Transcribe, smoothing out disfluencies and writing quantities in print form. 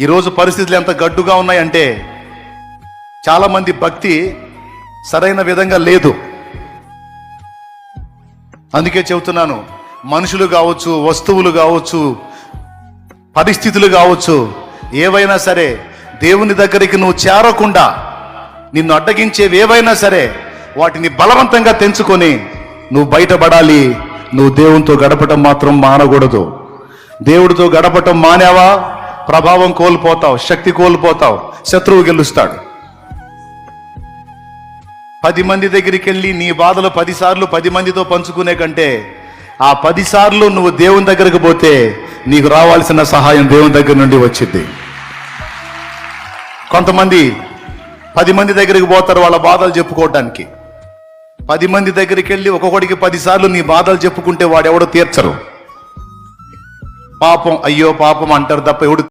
ఈరోజు పరిస్థితులు ఎంత గడ్డుగా ఉన్నాయంటే చాలామంది భక్తి సరైన విధంగా లేదు. అందుకే చెబుతున్నాను, మనుషులు కావచ్చు, వస్తువులు కావచ్చు, పరిస్థితులు కావచ్చు, ఏవైనా సరే దేవుని దగ్గరికి నువ్వు చేరకుండా నిన్ను అడ్డగించేవి ఏవైనా సరే వాటిని బలవంతంగా తెంచుకొని నువ్వు బయటపడాలి. నువ్వు దేవునితో గడపటం మాత్రం మానకూడదు. దేవుడితో గడపటం మానేవా, ప్రభావం కోల్పోతావు, శక్తి కోల్పోతావు, శత్రువు గెలుస్తాడు. 10 మంది దగ్గరికి వెళ్ళి నీ బాధలు 10 సార్లు 10 మందితో పంచుకునే కంటే ఆ 10 సార్లు నువ్వు దేవుని దగ్గరకు పోతే నీకు రావాల్సిన సహాయం దేవుని దగ్గర నుండి వచ్చింది. కొంతమంది 10 మంది దగ్గరికి పోతారు వాళ్ళ బాధలు చెప్పుకోవడానికి. 10 మంది దగ్గరికి వెళ్ళి ఒక్కొక్కడికి 10 సార్లు నీ బాధలు చెప్పుకుంటే వాడెవడో తీర్చరు. పాపం, అయ్యో పాపం అంటారు తప్ప ఎవడు